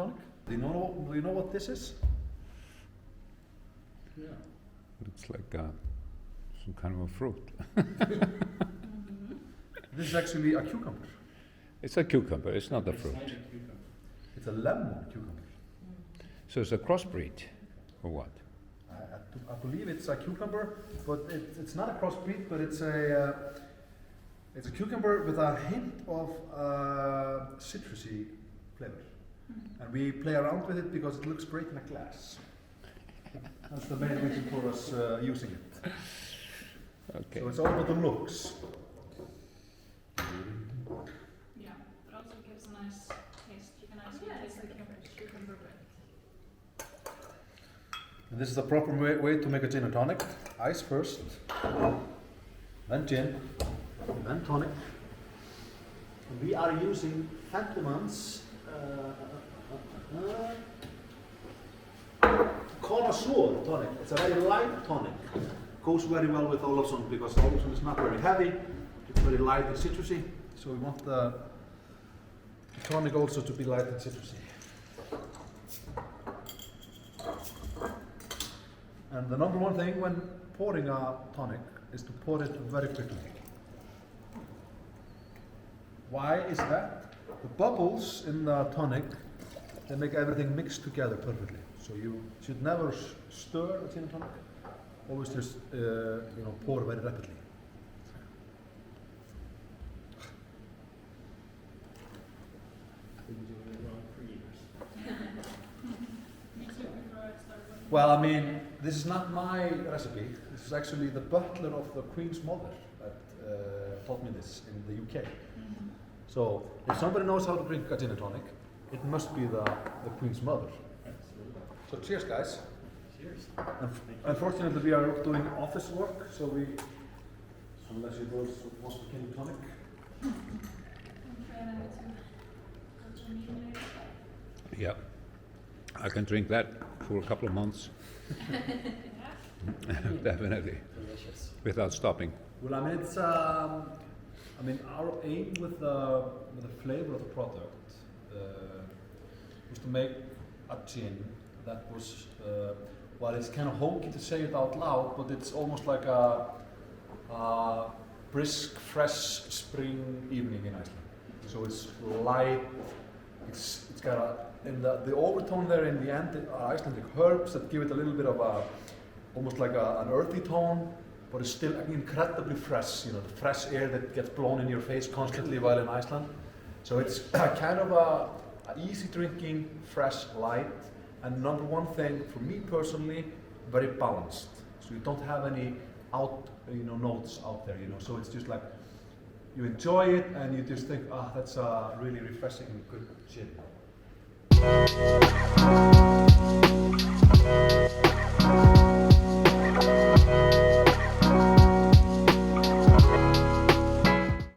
tonic? Do you know what this is? Yeah. Looks like some kind of a fruit. This is actually a cucumber. It's a cucumber, it's not a It's fruit. like a cucumber. It's a lemon cucumber. So it's a crossbreed, or what? I believe it's a cucumber, but it's not a crossbreed, but it's a cucumber with a hint of citrusy flavor. And we play around with it because it looks great in a glass. That's the main reason for us using it. Okay. So it's all about the looks. Yeah, it also gives a nice taste. You can actually taste the cucumber bread. And this is the proper way to make a gin and tonic. Ice first, then gin, then tonic. And we are using Fentimans Connoisseurs tonic. It's a very light tonic. Goes very well with Ólafsson because Ólafsson is not very heavy. It's very light and citrusy. So we want the tonic also to be light and citrusy. And the number one thing when pouring a tonic is to pour it very quickly. Why is that? The bubbles in the tonic, they make everything mix together perfectly. So you should never stir a gin and tonic. Always just pour very rapidly. I've been doing it wrong for years. Me too, before I started working. Well, I mean, this is not my recipe. This is actually the butler of the Queen's mother that taught me this in the UK. So, if somebody knows how to drink a gin and tonic, it must be the Queen's mother. Absolutely. So, cheers, guys. Cheers. Unfortunately, we are doing office work, so unless you both want to gin and tonic. I'm afraid I need to go to a meeting later. Yeah. I can drink that for a couple of months. Definitely. Delicious. Without stopping. Well, I mean, it's our aim with the flavor of the product was to make a gin that was, well, it's kind of hokey to say it out loud, but it's almost like a brisk, fresh spring evening in Iceland. So it's light. It's got the overtone there in the end are Icelandic herbs that give it a little bit of almost like an earthy tone, but it's still incredibly fresh. You know, the fresh air that gets blown in your face constantly while in Iceland. So it's kind of a easy drinking, fresh, light, and number one thing for me personally, very balanced. So you don't have any notes out there. So it's just like you enjoy it and you just think, that's a really refreshing and good gin.